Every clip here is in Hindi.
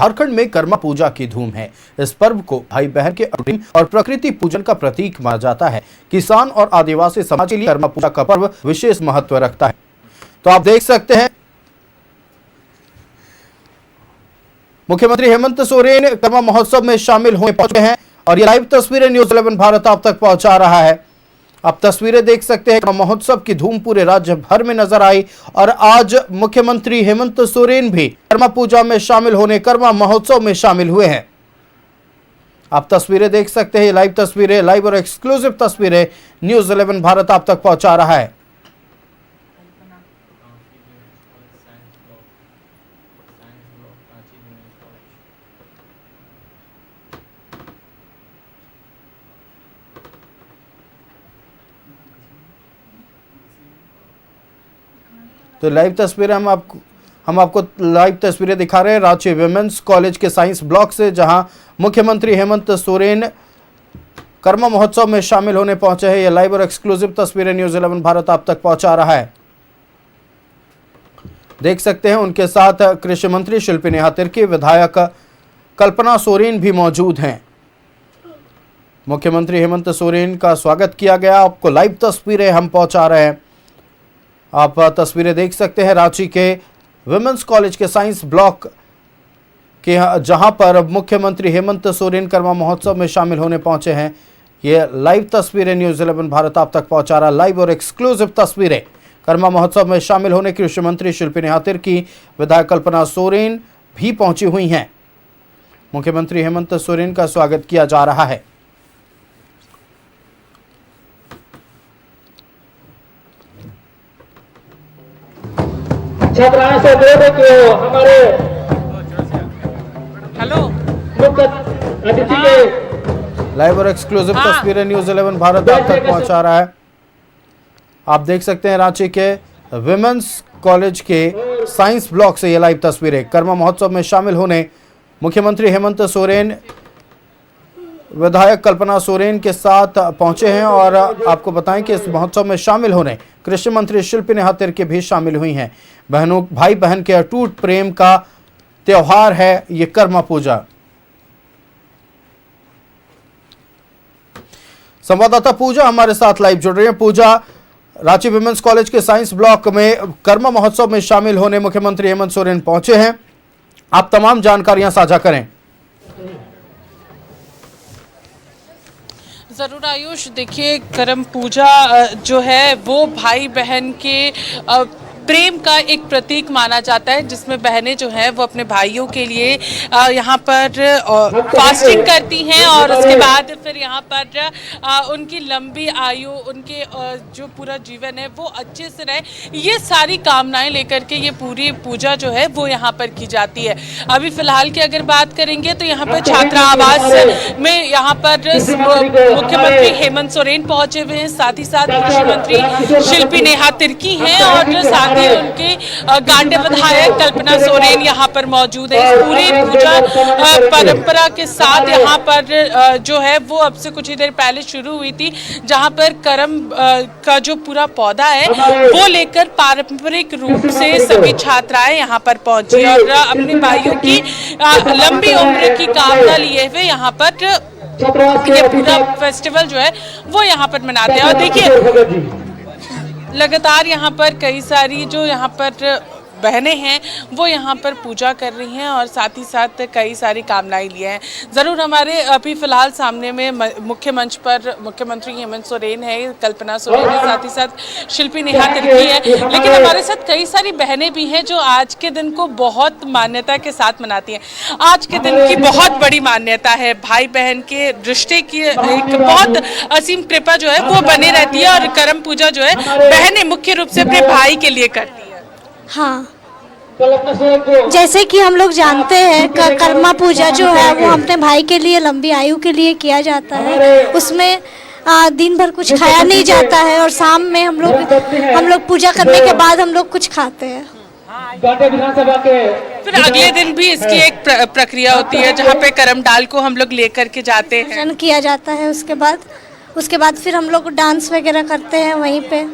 झारखंड में कर्मा पूजा की धूम है। इस पर्व को भाई बहन के प्रेम और प्रकृति पूजन का प्रतीक माना जाता है। किसान और आदिवासी समाज के लिए कर्मा पूजा का पर्व विशेष महत्व रखता है। तो आप देख सकते हैं मुख्यमंत्री हेमंत सोरेन कर्मा महोत्सव में शामिल होने पहुंचे हैं और ये लाइव तस्वीरें न्यूज़ 11 भारत आप तक पहुंचा रहा है। आप तस्वीरें देख सकते हैं। कर्मा महोत्सव की धूम पूरे राज्य भर में नजर आई और आज मुख्यमंत्री हेमंत सोरेन भी कर्मा पूजा में शामिल होने कर्मा महोत्सव में शामिल हुए हैं। आप तस्वीरें देख सकते हैं। लाइव तस्वीरें, लाइव और एक्सक्लूसिव तस्वीरें न्यूज़ 11 भारत आप तक पहुंचा रहा है। तो लाइव तस्वीरें हम आपको लाइव तस्वीरें दिखा रहे हैं रांची विमेंस कॉलेज के साइंस ब्लॉक से, जहां मुख्यमंत्री हेमंत सोरेन कर्मा महोत्सव में शामिल होने पहुंचे हैं। ये लाइव और एक्सक्लूसिव तस्वीरें न्यूज़ 11 भारत आप तक पहुंचा रहा है। देख सकते हैं उनके साथ कृषि मंत्री शिल्पी नेहा तिर्की, विधायक कल्पना सोरेन भी मौजूद हैं। मुख्यमंत्री हेमंत सोरेन का स्वागत किया गया। आपको लाइव तस्वीरें हम पहुंचा रहे हैं। आप तस्वीरें देख सकते हैं रांची के विमेंस कॉलेज के साइंस ब्लॉक के, जहां पर मुख्यमंत्री हेमंत सोरेन कर्मा महोत्सव में शामिल होने पहुंचे हैं। ये लाइव तस्वीरें न्यूज़ 11 भारत आप तक पहुंचा रहा। लाइव और एक्सक्लूसिव तस्वीरें कर्मा महोत्सव में शामिल होने कृषि मंत्री शिल्पी नेहा तिर्की, विधायक कल्पना सोरेन भी पहुंची हुई हैं। मुख्यमंत्री हेमंत सोरेन का स्वागत किया जा रहा है। छपरा से हमारे हेलो मुख्य अतिथि के लाइव और एक्सक्लूसिव तस्वीरें न्यूज़ 11 भारत आप तक पहुंचा रहा है। आप देख सकते हैं रांची के विमेंस कॉलेज के साइंस ब्लॉक से ये लाइव तस्वीरें। कर्मा महोत्सव में शामिल होने मुख्यमंत्री हेमंत सोरेन विधायक कल्पना सोरेन के साथ पहुंचे हैं और आपको बताएं कि इस महोत्सव में शामिल होने कृषि मंत्री शिल्पी नेहा तिर्की भी शामिल हुई हैं। बहनों भाई बहन के अटूट प्रेम का त्योहार है ये कर्मा पूजा। संवाददाता पूजा हमारे साथ लाइव जुड़ रही है। पूजा, रांची विमेंस कॉलेज के साइंस ब्लॉक में कर्मा महोत्सव में शामिल होने मुख्यमंत्री हेमंत सोरेन पहुंचे हैं। आप तमाम जानकारियां साझा करें। ज़रूर आयुष, देखिए कर्म पूजा जो है वो भाई बहन के प्रेम का एक प्रतीक माना जाता है, जिसमें बहनें जो हैं वो अपने भाइयों के लिए यहाँ पर फास्टिंग करती हैं और उसके बाद फिर यहाँ पर उनकी लंबी आयु, उनके जो पूरा जीवन है वो अच्छे से रहे, ये सारी कामनाएं लेकर के ये पूरी पूजा जो है वो यहाँ पर की जाती है। अभी फिलहाल की अगर बात करेंगे तो यहाँ पर छात्रा आवास में यहाँ पर मुख्यमंत्री हेमंत सोरेन पहुंचे हुए हैं, साथ ही साथ कृषि मंत्री शिल्पी नेहा तिर्की हैं और साथ ही उनके गांडे विधायक कल्पना सोरेन यहाँ पर मौजूद है। इस पूरी पूजा परंपरा के साथ यहाँ पर जो है वो अब से कुछ ही देर पहले शुरू हुई थी, जहाँ पर करम का जो पूरा पौधा है वो लेकर पारंपरिक रूप से सभी छात्राएं यहाँ पर पहुंची और अपने भाइयों की लंबी उम्र की कामना लिए हुए यहाँ पर ये पूरा फेस्टिवल जो है वो यहाँ पर मनाते हैं। और देखिए लगातार यहाँ पर कई सारी जो यहाँ पर बहनें हैं वो यहाँ पर पूजा कर रही हैं और साथ ही साथ कई सारी कामनाएं लिए हैं। ज़रूर हमारे अभी फ़िलहाल सामने में मुख्य मंच पर मुख्यमंत्री हेमंत सोरेन है, कल्पना सोरेन है, साथ ही साथ शिल्पी नेहा तिर्की है, लेकिन हमारे साथ कई सारी बहनें भी हैं जो आज के दिन को बहुत मान्यता के साथ मनाती हैं। आज के दिन की बहुत बड़ी मान्यता है, भाई बहन के रिश्ते की एक बहुत असीम कृपा जो है वो बनी रहती है और करम पूजा जो है बहनें मुख्य रूप से अपने भाई के लिए करती है। हाँ, जैसे कि हम लोग जानते हैं कर्मा पूजा जो है वो अपने भाई के लिए, लंबी आयु के लिए किया जाता है। उसमें दिन भर कुछ खाया नहीं जाता है और शाम में हम लोग पूजा करने के बाद हम लोग कुछ खाते हैं। फिर अगले दिन भी इसकी एक प्रक्रिया होती है जहाँ पे करम डाल को हम लोग लेकर के जाते हैं, किया जाता है। उसके बाद फिर हम लोग डांस वगैरह करते हैं वहीं पे।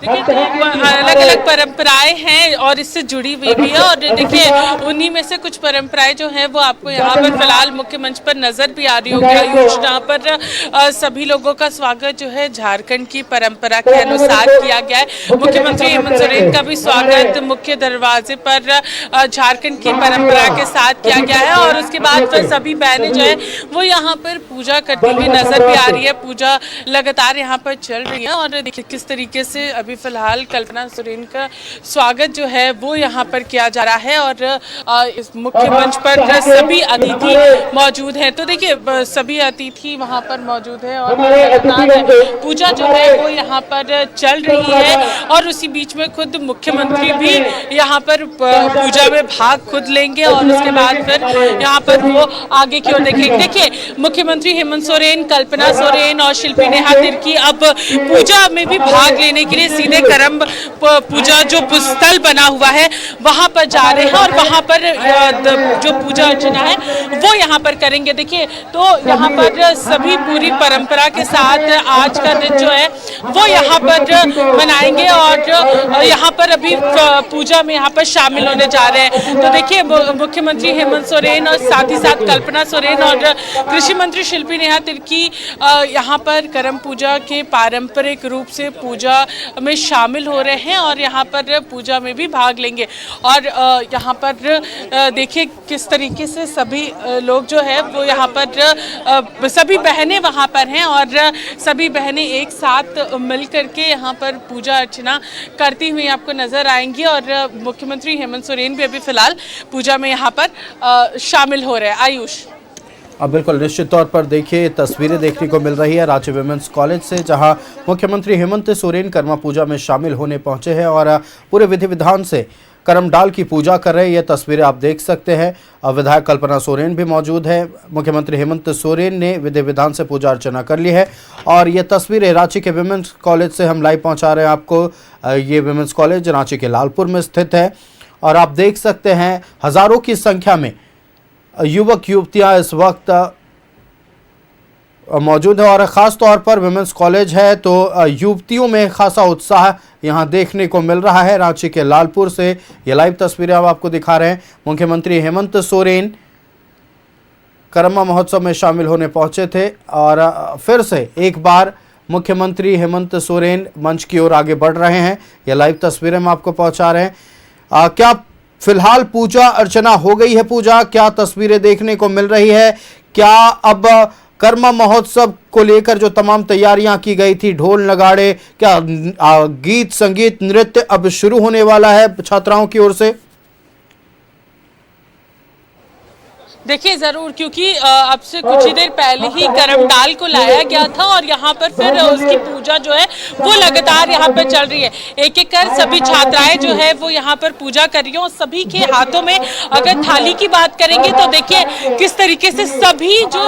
देखिए तो अलग अलग परंपराएं हैं और इससे जुड़ी हुई भी है। और देखिए उन्हीं में से कुछ परंपराएं जो हैं वो आपको यहाँ पर फिलहाल मुख्य मंच पर नजर भी आ रही होगी आयुष, जहाँ पर सभी लोगों का स्वागत जो है झारखंड की परंपरा के अनुसार किया गया है। मुख्यमंत्री हेमंत सोरेन का भी स्वागत मुख्य दरवाजे पर झारखंड की परंपरा के साथ किया गया है। और उसके बाद फिर सभी बहनें जो है वो यहाँ पर पूजा करती हुई नजर भी आ रही है। पूजा लगातार यहाँ पर चल रही है और देखिए किस तरीके से अभी फिलहाल कल्पना सोरेन का स्वागत जो है वो यहाँ पर किया जा रहा है। और इस मुख्य मंच पर सभी अतिथि मौजूद हैं। तो देखिए सभी अतिथि वहाँ पर मौजूद है और पूजा जो है वो यहाँ पर चल रही है। और उसी बीच में खुद मुख्यमंत्री भी यहाँ पर पूजा में भाग खुद लेंगे और उसके बाद फिर यहाँ पर वो आगे की ओर देखेंगे। देखिए मुख्यमंत्री हेमंत सोरेन, कल्पना सोरेन और शिल्पी नेहा तिर्की अब पूजा में भी भाग लेने के लिए सीधे करम पूजा जो स्थल बना हुआ है वहां पर जा रहे हैं और वहां पर जो पूजा अर्चना है वो यहाँ पर करेंगे। देखिए तो यहाँ पर सभी पूरी परंपरा के साथ आज का दिन जो है वो यहाँ पर मनाएंगे और यहाँ पर अभी पूजा में यहाँ पर शामिल होने जा रहे हैं। तो देखिए मुख्यमंत्री हेमंत सोरेन और साथ ही साथ कल्पना सोरेन और कृषि मंत्री शिल्पी नेहा तिर्की यहाँ पर करम पूजा के पारंपरिक रूप से पूजा में शामिल हो रहे हैं और यहाँ पर पूजा में भी भाग लेंगे। और यहाँ पर देखिए किस तरीके से सभी लोग जो है वो यहाँ पर सभी बहनें वहाँ पर हैं और सभी बहनें एक साथ मिल करके यहाँ पर पूजा अर्चना करती हुई आपको नजर आएंगी। और मुख्यमंत्री हेमंत सोरेन भी अभी फिलहाल पूजा में यहाँ पर शामिल हो रहे हैं। आयुष, अब बिल्कुल निश्चित तौर पर देखिए तस्वीरें देखने को मिल रही है रांची विमेंस कॉलेज से, जहां मुख्यमंत्री हेमंत सोरेन कर्मा पूजा में शामिल होने पहुंचे हैं और पूरे विधि विधान से करमडाल की पूजा कर रहे हैं। ये तस्वीरें आप देख सकते हैं। विधायक कल्पना सोरेन भी मौजूद है। मुख्यमंत्री हेमंत सोरेन ने विधि विधान से पूजा अर्चना कर ली है और ये तस्वीरें रांची के विमेंस कॉलेज से हम लाइव पहुँचा रहे हैं आपको। ये विमेंस कॉलेज रांची के लालपुर में स्थित है और आप देख सकते हैं हज़ारों की संख्या में युवक युवतियां इस वक्त मौजूद है और ख़ास तौर पर विमेंस कॉलेज है तो युवतियों में खासा उत्साह यहां देखने को मिल रहा है। रांची के लालपुर से ये लाइव तस्वीरें हम आपको दिखा रहे हैं। मुख्यमंत्री हेमंत सोरेन करमा महोत्सव में शामिल होने पहुंचे थे और फिर से एक बार मुख्यमंत्री हेमंत सोरेन मंच की ओर आगे बढ़ रहे हैं। ये लाइव तस्वीरें हम आपको पहुँचा रहे हैं। क्या फिलहाल पूजा अर्चना हो गई है? पूजा क्या तस्वीरें देखने को मिल रही है? क्या अब कर्मा महोत्सव को लेकर जो तमाम तैयारियां की गई थी, ढोल नगाड़े, क्या गीत संगीत नृत्य अब शुरू होने वाला है छात्राओं की ओर से? देखिए जरूर, क्योंकि अब से कुछ ही देर पहले ही करमडाल को लाया गया था और यहाँ पर फिर उसकी पूजा जो है वो लगातार यहाँ पर चल रही है। एक एक कर सभी छात्राएं जो है वो यहाँ पर पूजा कर रही हैं और सभी के हाथों में अगर थाली की बात करेंगे तो देखिए किस तरीके से सभी जो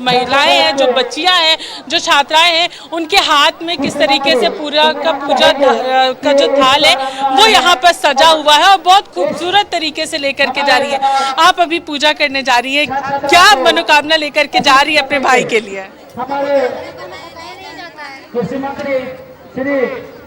महिलाएं हैं, जो बच्चियां हैं, जो छात्राएं हैं, उनके हाथ में किस तरीके से पूजा का जो थाल है वो यहाँ पर सजा हुआ है और बहुत खूबसूरत तरीके से लेकर के जा रही है। आप अभी पूजा करने जा रही है, क्या मनोकामना लेकर के जा रही है अपने भाई के लिए?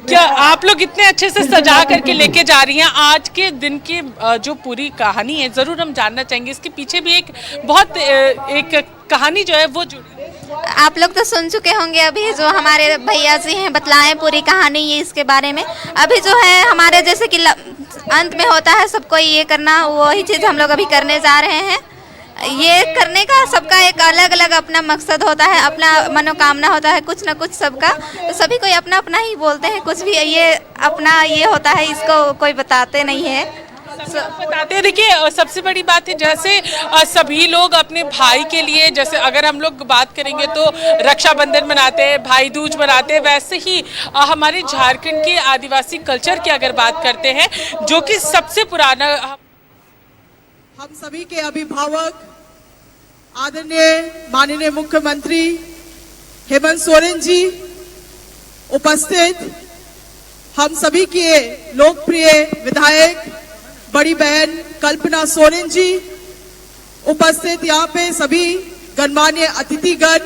क्या आप लोग इतने अच्छे से सजा करके लेके जा रही हैं? आज के दिन की जो पूरी कहानी है जरूर हम जानना चाहेंगे। इसके पीछे भी एक बहुत एक कहानी जो है वो जुड़ी। आप लोग तो सुन चुके होंगे, अभी जो हमारे भैया जी हैं बतलाएं पूरी कहानी ये इसके बारे में। अभी जो है हमारे जैसे कि अंत में होता है सबको ये करना, वही चीज़ हम लोग अभी करने जा रहे हैं। ये करने का सबका एक अलग अलग अपना मकसद होता है, अपना मनोकामना होता है, कुछ ना कुछ सबका। तो सभी कोई अपना अपना ही बोलते हैं, कुछ भी ये अपना ये होता है, इसको कोई बताते नहीं है। बताते हैं। देखिए सबसे बड़ी बात है जैसे सभी लोग अपने भाई के लिए, जैसे अगर हम लोग बात करेंगे तो रक्षाबंधन मनाते हैं, भाई दूज मनाते हैं, वैसे ही हमारे झारखंड के आदिवासी कल्चर की अगर बात करते हैं जो कि सबसे पुराना, हम सभी के अभिभावक आदरणीय माननीय मुख्यमंत्री हेमंत सोरेन जी उपस्थित, हम सभी के लोकप्रिय विधायक बड़ी बहन कल्पना सोरेन जी उपस्थित, यहाँ पे सभी गणमान्य अतिथिगण,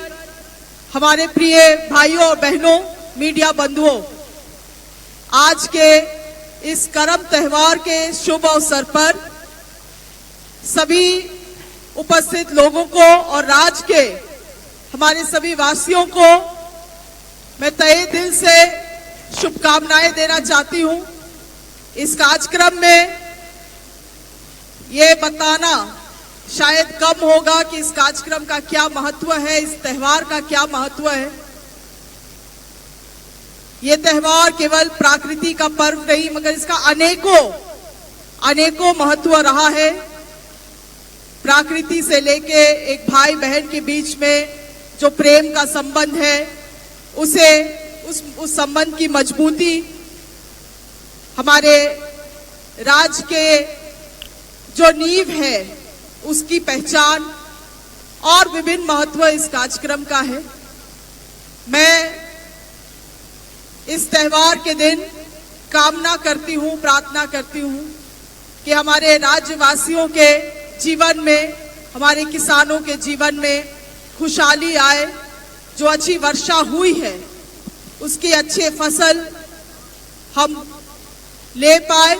हमारे प्रिय भाइयों और बहनों, मीडिया बंधुओं, आज के इस करम त्योहार के शुभ अवसर पर सभी उपस्थित लोगों को और राज्य के हमारे सभी वासियों को मैं तहे दिल से शुभकामनाएं देना चाहती हूं। इस कार्यक्रम में ये बताना शायद कम होगा कि इस कार्यक्रम का क्या महत्व है, इस त्योहार का क्या महत्व है। ये त्योहार केवल प्रकृति का पर्व नहीं मगर इसका अनेकों महत्व रहा है। प्रकृति से लेके एक भाई बहन के बीच में जो प्रेम का संबंध है उस संबंध की मजबूती, हमारे राज्य के जो नींव है उसकी पहचान और विभिन्न महत्व इस कार्यक्रम का है। मैं इस त्योहार के दिन कामना करती हूँ, प्रार्थना करती हूँ कि हमारे राज्यवासियों के जीवन में, हमारे किसानों के जीवन में खुशहाली आए। जो अच्छी वर्षा हुई है उसकी अच्छे फसल हम ले पाए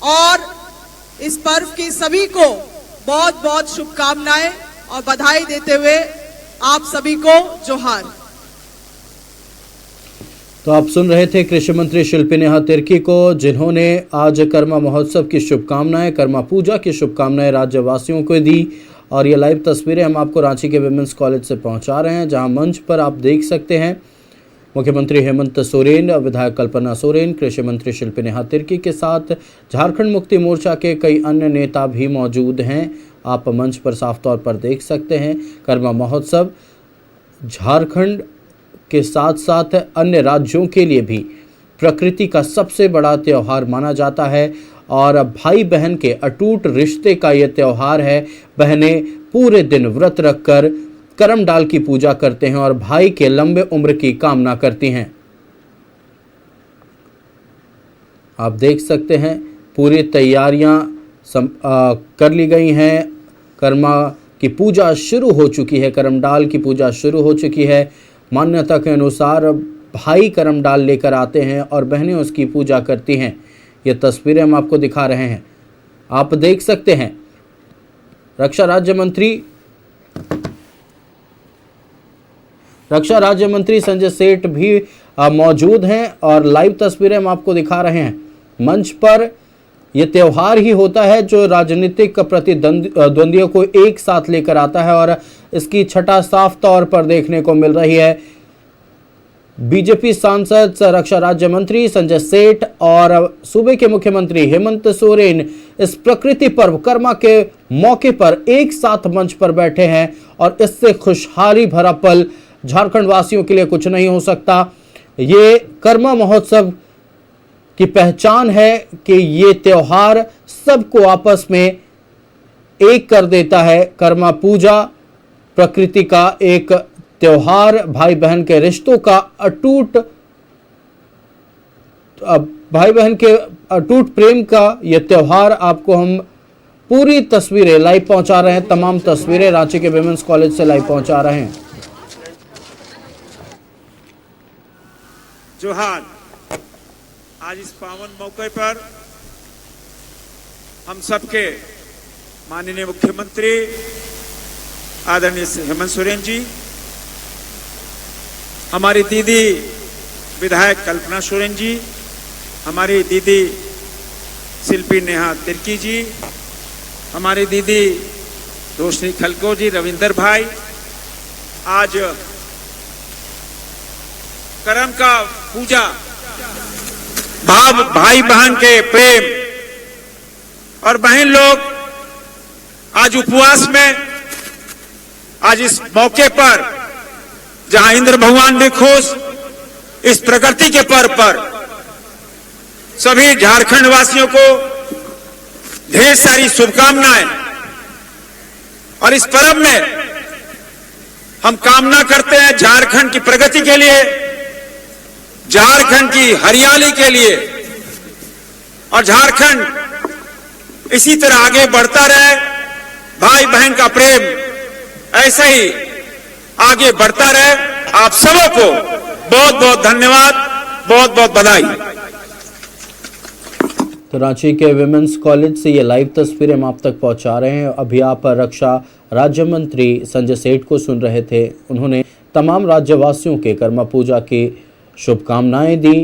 और इस पर्व की सभी को बहुत बहुत शुभकामनाएं और बधाई देते हुए आप सभी को जोहार। तो आप सुन रहे थे कृषि मंत्री शिल्पी नेहा तिर्की को, जिन्होंने आज कर्मा महोत्सव की शुभकामनाएं, कर्मा पूजा की शुभकामनाएं राज्यवासियों को दी। और ये लाइव तस्वीरें हम आपको रांची के विमेंस कॉलेज से पहुंचा रहे हैं, जहां मंच पर आप देख सकते हैं मुख्यमंत्री हेमंत सोरेन, विधायक कल्पना सोरेन, कृषि मंत्री शिल्पी नेहा तिर्की के साथ झारखंड मुक्ति मोर्चा के कई अन्य नेता भी मौजूद हैं। आप मंच पर साफ तौर पर देख सकते हैं। कर्मा महोत्सव झारखंड के साथ साथ अन्य राज्यों के लिए भी प्रकृति का सबसे बड़ा त्यौहार माना जाता है और भाई बहन के अटूट रिश्ते का ये त्यौहार है। बहनें पूरे दिन व्रत रखकर करम डाल की पूजा करते हैं और भाई के लंबे उम्र की कामना करती हैं। आप देख सकते हैं पूरी तैयारियां कर ली गई हैं। कर्मा की पूजा शुरू हो चुकी है, करम डाल की पूजा शुरू हो चुकी है। मान्यता के अनुसार भाई करम डाल लेकर आते हैं और बहनें उसकी पूजा करती हैं। ये तस्वीरें हम आपको दिखा रहे हैं, आप देख सकते हैं। रक्षा राज्य मंत्री संजय सेठ भी मौजूद हैं और लाइव तस्वीरें हम आपको दिखा रहे हैं। मंच पर यह त्यौहार ही होता है जो राजनीतिक प्रतिद्वंदियों को एक साथ लेकर आता है और इसकी छटा साफ तौर पर देखने को मिल रही है। बीजेपी सांसद रक्षा राज्य मंत्री संजय सेठ और सूबे के मुख्यमंत्री हेमंत सोरेन इस प्रकृति पर्व कर्मा के मौके पर एक साथ मंच पर बैठे हैं और इससे खुशहाली भरा पल झारखंड वासियों के लिए कुछ नहीं हो सकता। ये कर्मा महोत्सव की पहचान है कि ये त्योहार सबको आपस में एक कर देता है। कर्मा पूजा प्रकृति का एक त्योहार, भाई बहन के रिश्तों का भाई बहन के अटूट प्रेम का यह त्योहार आपको हम पूरी तस्वीरें लाइव पहुंचा रहे हैं। तमाम तस्वीरें रांची के विमेंस कॉलेज से लाइव पहुंचा रहे हैं। जोहार। आज इस पावन मौके पर हम सबके माननीय मुख्यमंत्री आदरणीय हेमंत सोरेन जी, हमारी दीदी विधायक कल्पना सोरेन जी, हमारी दीदी शिल्पी नेहा तिर्की जी, हमारी दीदी रोशनी खलको जी, रविंदर भाई, आज करम का पूजा, भाई बहन के प्रेम और बहन लोग आज उपवास में, आज इस मौके पर जहां इंद्र भगवान भी खुश, इस प्रकृति के पर्व पर सभी झारखंड वासियों को ढेर सारी शुभकामनाएं। और इस पर्व में हम कामना करते हैं झारखंड की प्रगति के लिए, झारखंड की हरियाली के लिए, और झारखंड इसी तरह आगे बढ़ता रहे। भाई बहन का प्रेम ऐसे ही आगे बढ़ता रहे। आप सबों को बहुत बहुत धन्यवाद, बहुत बहुत बधाई। कराची के विमेंस कॉलेज से ये लाइव तस्वीरें हम आप तक पहुंचा रहे हैं। अभी आप रक्षा राज्य मंत्री संजय सेठ को सुन रहे थे। उन्होंने तमाम राज्यवासियों के कर्मा पूजा की शुभकामनाएं दी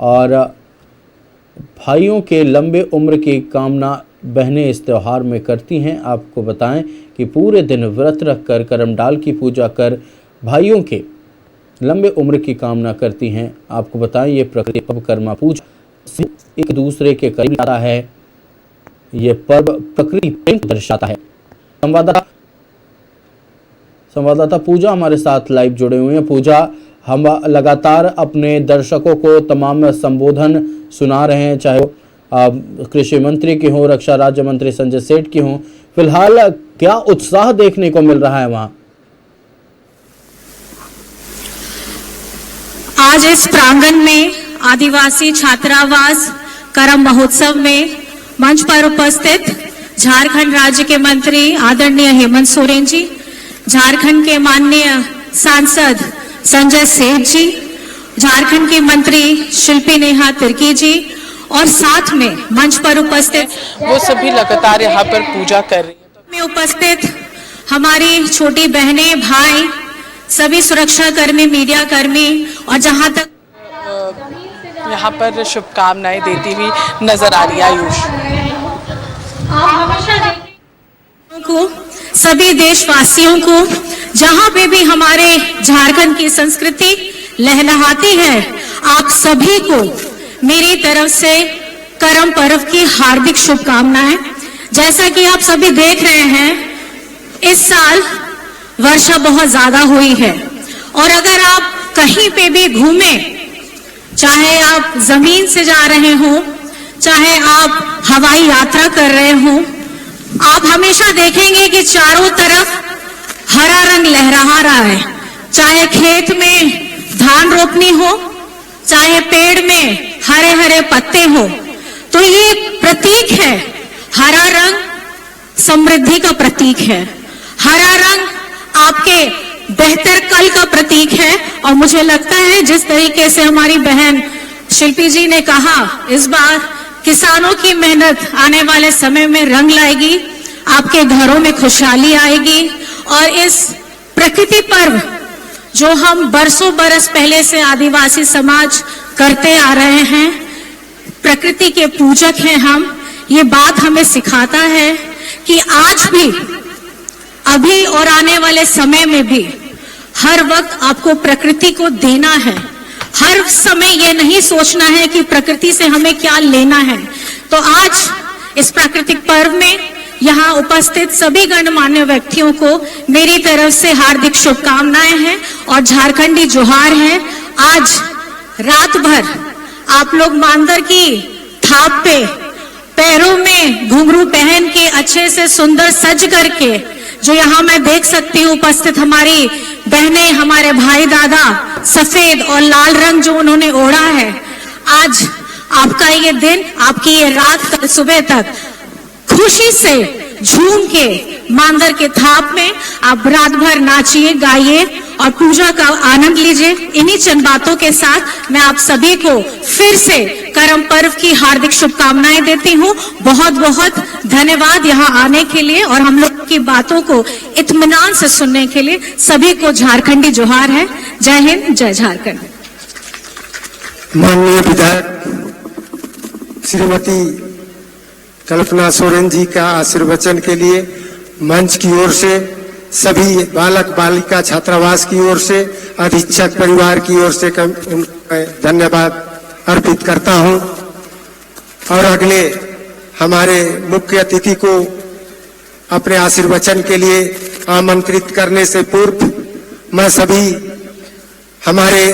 और भाइयों के लंबे उम्र की कामना बहनें इस त्यौहार में करती हैं। आपको बताएं कि पूरे दिन व्रत रखकर करमडाल की पूजा कर भाइयों के लंबे उम्र की कामना करती हैं। आपको बताएं ये प्रकृति पर्व कर्मा पूजा एक दूसरे के करीब आता है। ये पर्व प्रकृति प्रेम को दर्शाता है। संवाददाता पूजा हमारे साथ लाइव जुड़े हुए हैं। पूजा, हम लगातार अपने दर्शकों को तमाम संबोधन सुना रहे हैं, चाहे वो कृषि मंत्री की हो, रक्षा राज्य मंत्री संजय सेठ की हो। फिलहाल क्या उत्साह देखने को मिल रहा है वहां? आज इस प्रांगण में आदिवासी छात्रावास करम महोत्सव में मंच पर उपस्थित झारखंड राज्य के मंत्री आदरणीय हेमंत सोरेन जी, झारखंड के माननीय सांसद संजय सेठ जी, झारखंड की मंत्री शिल्पी नेहा तिर्की जी और साथ में मंच पर उपस्थित वो सभी लगातार यहाँ पर पूजा कर रही हैं। में उपस्थित हमारी छोटी बहनें, भाई, सभी सुरक्षा कर्मी, मीडिया कर्मी और जहां तक यहाँ पर शुभकामनाएं देती हुई नजर आ रही है। आयुष, को सभी देशवासियों को जहां पे भी हमारे झारखंड की संस्कृति लहलहाती है, आप सभी को मेरी तरफ से करम पर्व की हार्दिक शुभकामनाएं। जैसा कि आप सभी देख रहे हैं, इस साल वर्षा बहुत ज्यादा हुई है और अगर आप कहीं पे भी घूमें, चाहे आप जमीन से जा रहे हो, चाहे आप हवाई यात्रा कर रहे हो, आप हमेशा देखेंगे कि चारों तरफ हरा रंग लहरा रहा है। चाहे खेत में धान रोपनी हो, चाहे पेड़ में हरे हरे पत्ते हो, तो ये प्रतीक है। हरा रंग समृद्धि का प्रतीक है। हरा रंग आपके बेहतर कल का प्रतीक है। और मुझे लगता है जिस तरीके से हमारी बहन शिल्पी जी ने कहा, इस बार किसानों की मेहनत आने वाले समय में रंग लाएगी, आपके घरों में खुशहाली आएगी। और इस प्रकृति पर्व जो हम बरसों बरस पहले से आदिवासी समाज करते आ रहे हैं, प्रकृति के पूजक हैं हम, ये बात हमें सिखाता है कि आज भी, अभी और आने वाले समय में भी हर वक्त आपको प्रकृति को देना है। हर समय ये नहीं सोचना है कि प्रकृति से हमें क्या लेना है। तो आज इस प्राकृतिक पर्व में यहाँ उपस्थित सभी गणमान्य व्यक्तियों को मेरी तरफ से हार्दिक शुभकामनाएं हैं और झारखंडी जोहार है। आज रात भर आप लोग मांदर की थाप पे पैरों में घुंघरू पहन के अच्छे से सुंदर सज करके, जो यहाँ मैं देख सकती हूँ उपस्थित हमारी बहनें, हमारे भाई दादा, सफेद और लाल रंग जो उन्होंने ओढ़ा है, आज आपका ये दिन, आपकी ये रात, कल सुबह तक खुशी से झूम के मांदर के थाप में आप रात भर नाचिए, गाइए और पूजा का आनंद लीजिए। इन्हीं चंद बातों के साथ मैं आप सभी को फिर से करम पर्व की हार्दिक शुभकामनाएं देती हूँ। बहुत बहुत धन्यवाद यहाँ आने के लिए और हम लोग की बातों को इत्मीनान से सुनने के लिए। सभी को झारखंडी जोहार है। जय हिंद, जय झारखंड। माननीय विधायक श्रीमती कल्पना सोरेन जी का आशीर्वचन के लिए मंच की ओर से, सभी बालक बालिका छात्रावास की ओर से, अधीक्षक परिवार की ओर से धन्यवाद अर्पित करता हूं। और अगले हमारे मुख्य अतिथि को अपने आशीर्वचन के लिए आमंत्रित करने से पूर्व मैं सभी हमारे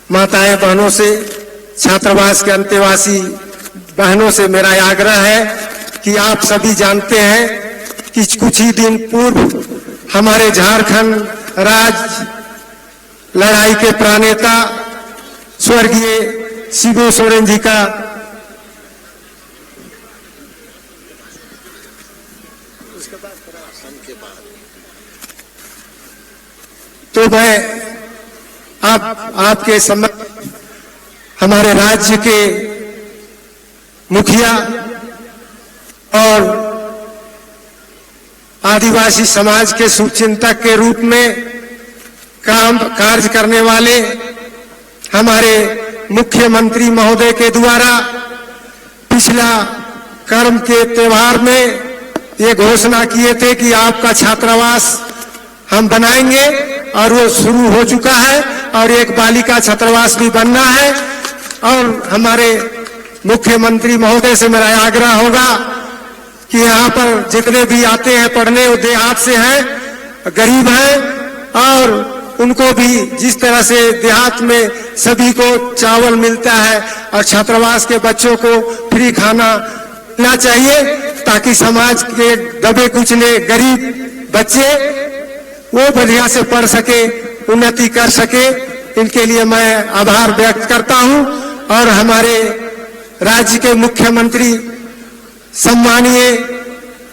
माताएं बहनों से, छात्रावास के अंतेवासी बहनों से मेरा आग्रह है कि आप सभी जानते हैं कि कुछ ही दिन पूर्व हमारे झारखंड राज्य लड़ाई के प्रणेता स्वर्गीय शिबू सोरेन जी का तो मैं आपके सम्मान हमारे राज्य के मुखिया और आदिवासी समाज के शुभचिंतक के रूप में कार्य करने वाले हमारे मुख्यमंत्री महोदय के द्वारा पिछला कर्म के त्योहार में ये घोषणा किए थे कि आपका छात्रावास हम बनाएंगे, और वो शुरू हो चुका है, और एक बालिका छात्रावास भी बनना है। और हमारे मुख्यमंत्री महोदय से मेरा आग्रह होगा कि यहाँ पर जितने भी आते हैं पढ़ने, वो देहात से हैं, गरीब हैं, और उनको भी जिस तरह से देहात में सभी को चावल मिलता है और छात्रावास के बच्चों को फ्री खाना मिलना चाहिए, ताकि समाज के दबे कुचले गरीब बच्चे वो बढ़िया से पढ़ सके, उन्नति कर सके। इनके लिए मैं आभार व्यक्त करता हूं। और हमारे राज्य के मुख्यमंत्री सम्मानीय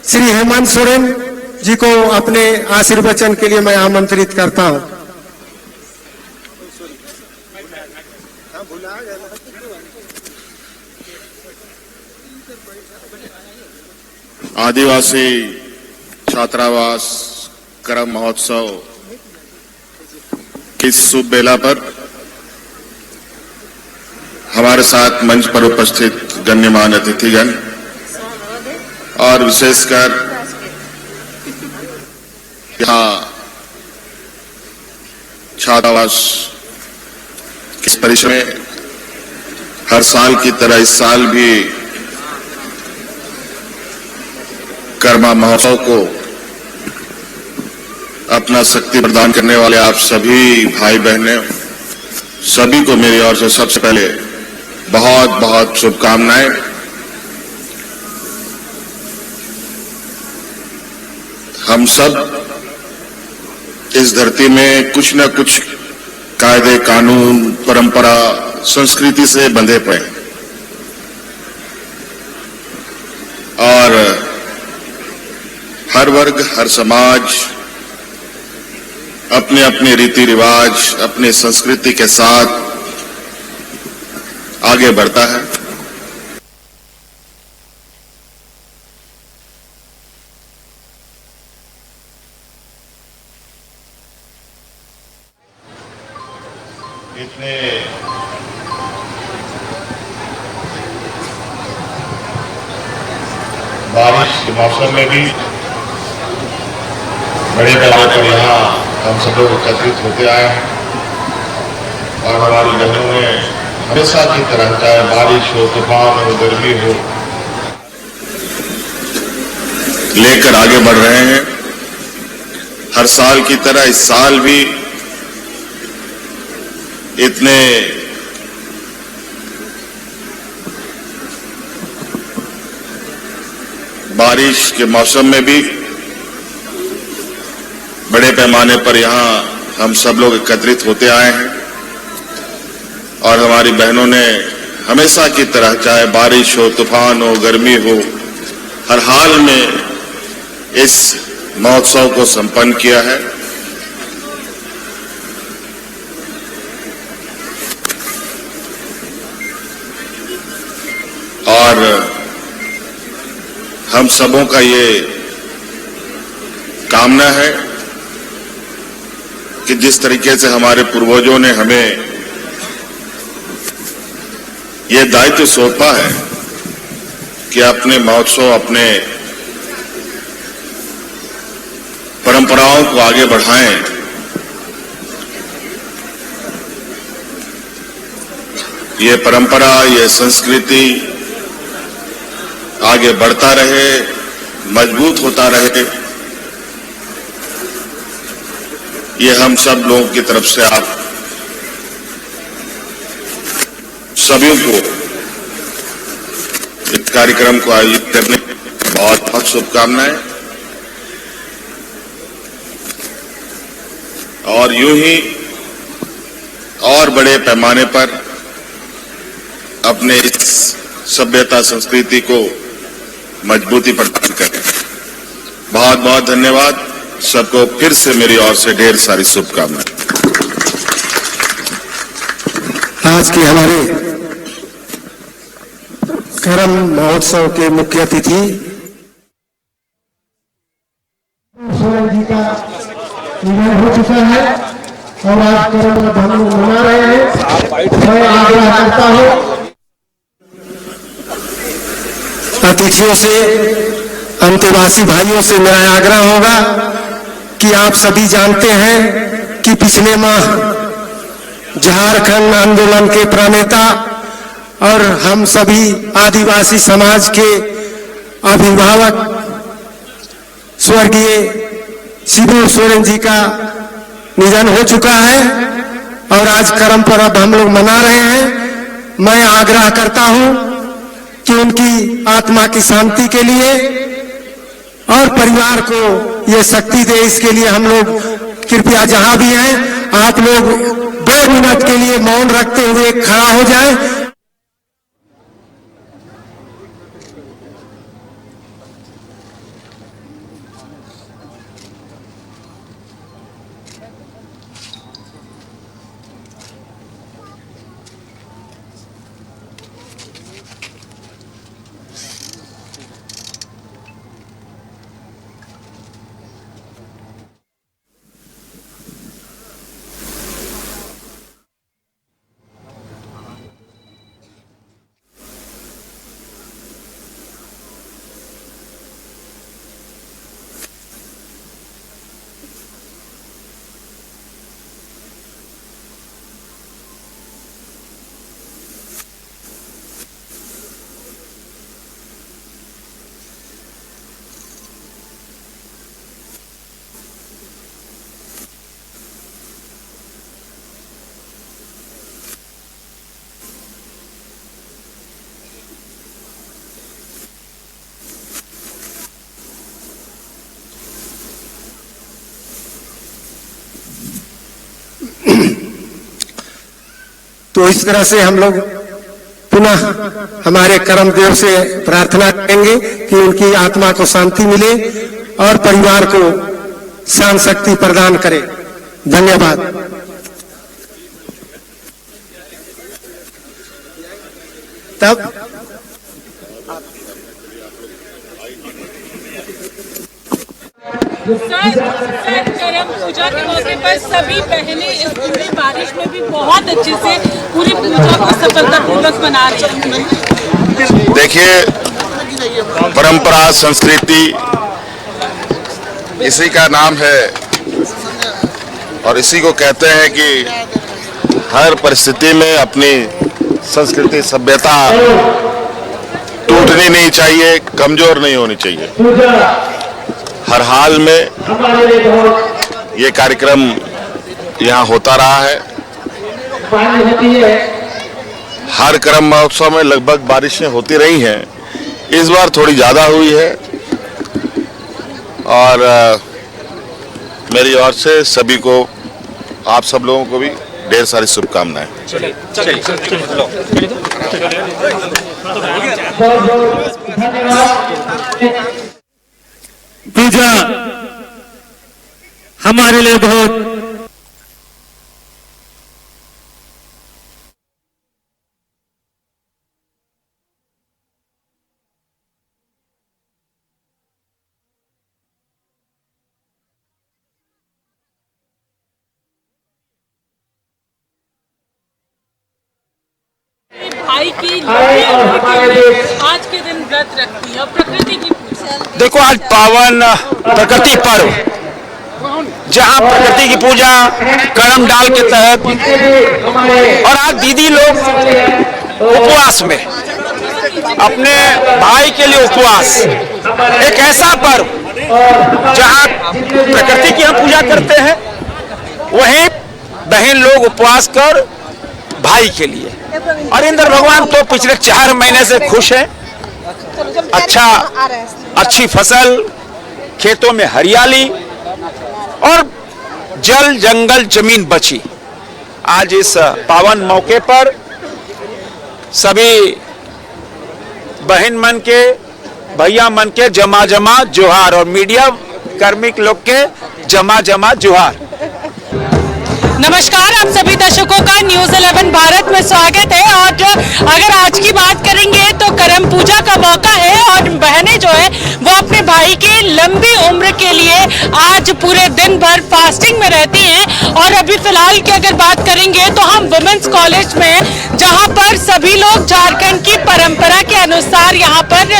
श्री हेमंत सोरेन जी को अपने आशीर्वचन के लिए मैं आमंत्रित करता हूं। आदिवासी छात्रावास कर्म महोत्सव की शुभ बेला पर हमारे साथ मंच पर उपस्थित गण्यमान्य अतिथिगण और विशेषकर यहाँ छात्रावास इस परिसर में हर साल की तरह इस साल भी कर्मा महोत्सव को अपना शक्ति प्रदान करने वाले आप सभी भाई बहनें, सभी को मेरी ओर से सबसे पहले बहुत बहुत शुभकामनाएं। हम सब इस धरती में कुछ न कुछ कायदे कानून परंपरा संस्कृति से बंधे पड़े और हर वर्ग हर समाज अपने अपने रीति रिवाज अपने संस्कृति के साथ आगे बढ़ता है। इतने बारिश के मौसम में भी बड़े पैमाने पर यहाँ हम सब लोग एकत्रित होते आए हैं और हमारी बहनों ने हमेशा की तरह चाहे बारिश हो, तूफान हो, गर्मी हो, लेकर आगे बढ़ रहे हैं। हर साल की तरह इस साल भी इतने बारिश के मौसम में भी बड़े पैमाने पर यहाँ हम सब लोग एकत्रित होते आए हैं और हमारी बहनों ने हमेशा की तरह चाहे बारिश हो, तूफान हो, गर्मी हो, हर हाल में इस महोत्सव को संपन्न किया है। और हम सबों का ये कामना है कि जिस तरीके से हमारे पूर्वजों ने हमें ये दायित्व सौंपा है कि अपने महोत्सव, अपने परंपराओं को आगे बढ़ाएं, ये परंपरा, ये संस्कृति आगे बढ़ता रहे, मजबूत होता रहे, ये हम सब लोगों की तरफ से आप सभी को इस कार्यक्रम को आयोजित करने की बहुत बहुत शुभकामनाएं। और यूं ही और बड़े पैमाने पर अपने इस सभ्यता संस्कृति को मजबूती प्रदान करें। बहुत बहुत धन्यवाद। सबको फिर से मेरी ओर से ढेर सारी शुभकामनाएं। आज के हमारे करम महोत्सव के मुख्य अतिथि सोरेन जी का निधन हो चुका है और आज करम का हम लोग मना रहे हैं। मैं आग्रह करता हूँ अतिथियों से, अंतेवासी भाइयों से मेरा आग्रह होगा कि आप सभी जानते हैं कि पिछले माह झारखंड आंदोलन के प्रणेता और हम सभी आदिवासी समाज के अभिभावक स्वर्गीय शिबू सोरेन जी का निधन हो चुका है और आज करम पर्व हम लोग मना रहे हैं। मैं आग्रह करता हूं कि उनकी आत्मा की शांति के लिए और परिवार को ये शक्ति दे, इसके लिए हम लोग कृपया जहां भी हैं आप लोग 2 मिनट के लिए मौन रखते हुए खड़ा हो जाएं। तो इस तरह से हम लोग पुनः हमारे कर्मदेव से प्रार्थना करेंगे कि उनकी आत्मा को शांति मिले और परिवार को शांत शक्ति प्रदान करे। धन्यवाद। तब सर करम पूजा के मौके पर सभी बहनें इस पूरी बारिश में भी बहुत अच्छे से पूरी पूजा को सफलतापूर्वक मना रही हैं। देखिए, परंपरा संस्कृति इसी का नाम है और इसी को कहते हैं कि हर परिस्थिति में अपनी संस्कृति सभ्यता टूटनी नहीं चाहिए, कमजोर नहीं होनी चाहिए। हर हाल में ये कार्यक्रम यहाँ होता रहा है। हर करम महोत्सव में लगभग बारिशें होती रही हैं, इस बार थोड़ी ज्यादा हुई है और मेरी ओर से सभी को, आप सब लोगों को भी ढेर सारी शुभकामनाएं। पूजा हमारे लिए बहुत भाई की आज के दिन व्रत रखती है और प्रकृति की पूजा। देखो, आज पावन प्रकृति पर्व, जहां प्रकृति की पूजा करम डाल के तहत, और आज दीदी लोग उपवास में अपने भाई के लिए उपवास, एक ऐसा पर्व जहां प्रकृति की हम पूजा करते हैं, वहीं बहन लोग उपवास कर भाई के लिए। और इंद्र भगवान तो पिछले 4 महीने से खुश हैं। अच्छी फसल, खेतों में हरियाली और जल जंगल जमीन बची। आज इस पावन मौके पर सभी बहन मन के, भैया मन के जमा जमा जोहार और मीडिया कर्मी लोग के जमा जमा जोहार। नमस्कार, आप सभी दर्शकों का न्यूज़ 11 भारत में स्वागत है। और अगर आज की बात करेंगे तो करम पूजा का मौका है और बहनें जो है वो अपने भाई की लंबी उम्र के लिए आज पूरे दिन भर फास्टिंग में रहती हैं। और अभी फिलहाल की अगर बात करेंगे तो हम वुमेन्स कॉलेज में, जहां पर सभी लोग झारखंड की परंपरा के अनुसार यहाँ पर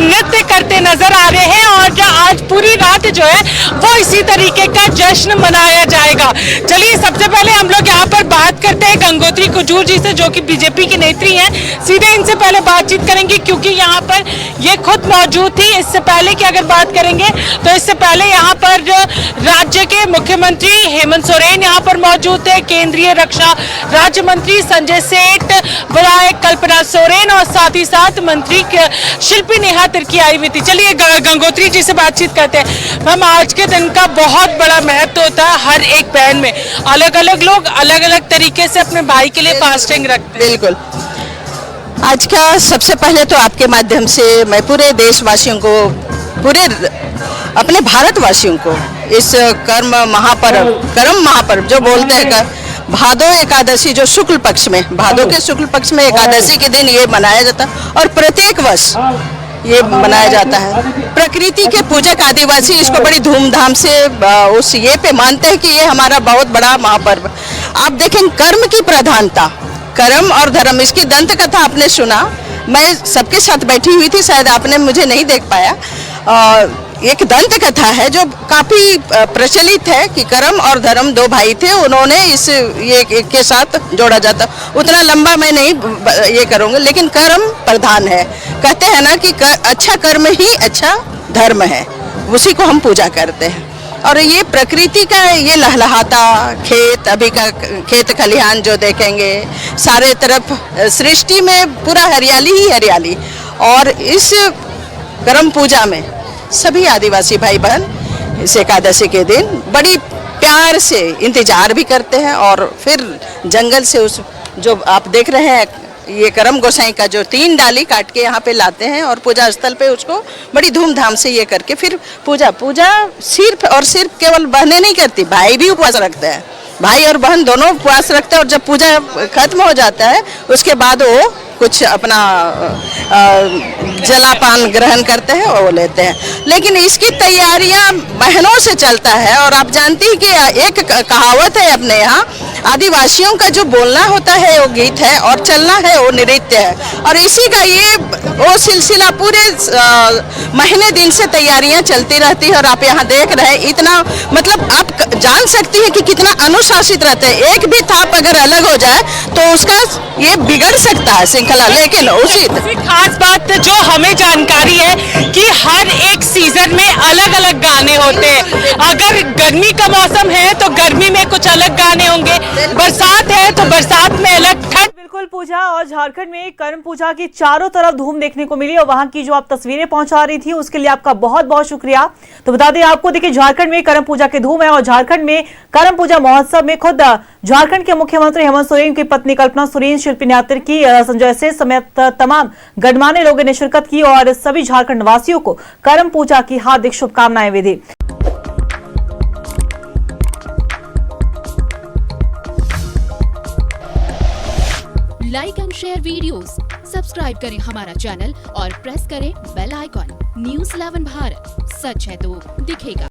नृत्य करते नजर आ रहे हैं। और आज पूरी रात जो है वो इसी तरीके का जश्न मनाया जाएगा। चलिए सबसे पहले हम लोग यहाँ पर बात करते हैं गंगोत्री कुजूर जी से, जो कि बीजेपी की नेत्री हैं। सीधे इनसे पहले बातचीत करेंगे क्योंकि यहाँ पर ये खुद मौजूद थी। इससे पहले की अगर बात करेंगे तो इससे पहले यहाँ पर राज्य के मुख्यमंत्री हेमंत सोरेन यहाँ पर मौजूद थे, केंद्रीय रक्षा राज्य मंत्री संजय सेठ, विधायक कल्पना सोरेन और साथ ही साथ मंत्री शिल्पी नेहा तिर्की आई हुई थी। चलिए गंगोत्री जी से बातचीत करते हैं। हम आज के दिन का बहुत बड़ा महत्व होता है, हर एक बहन में अलग अलग लोग अलग अलग तरीके से अपने भाई के लिए फास्टिंग रखते हैं। बिल्कुल, आज का सबसे पहले तो आपके माध्यम से मैं पूरे देशवासियों को, पूरे अपने भारतवासियों को इस करम महापर्व जो बोलते हैं भादो एकादशी, जो शुक्ल पक्ष में, भादो के शुक्ल पक्ष में एकादशी के दिन ये मनाया जाता है और प्रत्येक वर्ष ये मनाया जाता है। प्रकृति के पूजक आदिवासी इसको बड़ी धूमधाम से उस ये पे मानते हैं कि ये हमारा बहुत बड़ा महापर्व। आप देखें कर्म की प्रधानता, कर्म और धर्म, इसकी दंत कथा आपने सुना, मैं सबके साथ बैठी हुई थी, शायद आपने मुझे नहीं देख पाया। एक दंत कथा है जो काफी प्रचलित है कि कर्म और धर्म दो भाई थे, उन्होंने ये के साथ जोड़ा जाता। उतना लंबा मैं नहीं ये करूँगा, लेकिन कर्म प्रधान है। कहते हैं ना कि अच्छा कर्म ही अच्छा धर्म है, उसी को हम पूजा करते हैं। और ये प्रकृति का ये लहलहाता खेत, अभी का खेत खलिहान जो देखेंगे, सारे तरफ सृष्टि में पूरा हरियाली ही हरियाली। और इस करम पूजा में सभी आदिवासी भाई बहन इस एकादशी के दिन बड़ी प्यार से इंतजार भी करते हैं और फिर जंगल से उस जो आप देख रहे हैं ये करम गोसाई का जो 3 डाली काट के यहाँ पे लाते हैं और पूजा स्थल पे उसको बड़ी धूमधाम से ये करके फिर पूजा सिर्फ और सिर्फ केवल बहनें नहीं करती, भाई भी उपवास रखते हैं। भाई और बहन दोनों उपवास रखते हैं और जब पूजा खत्म हो जाता है उसके बाद वो कुछ अपना जलापान ग्रहण करते हैं और वो लेते हैं। लेकिन इसकी तैयारियां बहनों से चलता है। और आप जानती हैं कि एक कहावत है अपने यहाँ, आदिवासियों का जो बोलना होता है वो गीत है और चलना है वो नृत्य है। और इसी का ये वो सिलसिला पूरे महीने दिन से तैयारियां चलती रहती है। और आप यहाँ देख रहे हैं इतना, मतलब आप जान सकती हैं कि कितना अनुशासित रहते हैं। एक भी थाप अगर अलग हो जाए तो उसका ये बिगड़ सकता है श्रृंखला। लेकिन उसी खास बात जो हमें जानकारी है कि हर एक सीजन में अलग अलग गाने होते हैं। अगर गर्मी का मौसम है तो गर्मी में कुछ अलग गाने होंगे, बरसात है तो बरसात में अलग, ठंड। बिल्कुल पूजा, और झारखंड में करम पूजा की चारों तरफ धूम देखने को मिली और वहां की जो आप तस्वीरें पहुंचा रही थी उसके लिए आपका बहुत बहुत शुक्रिया। तो बता दें आपको, देखिए झारखंड में करम पूजा की धूम है और झारखंड में करम पूजा महोत्सव में खुद झारखंड के मुख्यमंत्री हेमंत सोरेन की पत्नी कल्पना सोरेन, शिल्पी नेहा तिर्की, संजय सेठ समेत तमाम गणमान्य लोगों ने शिरकत की और सभी झारखंड वासियों को करम पूजा की हार्दिक शुभकामनाएं भी दी। Like and share videos, subscribe करें हमारा चैनल और प्रेस करें बेल आइकॉन। न्यूज़ 11 भारत, सच है तो दिखेगा।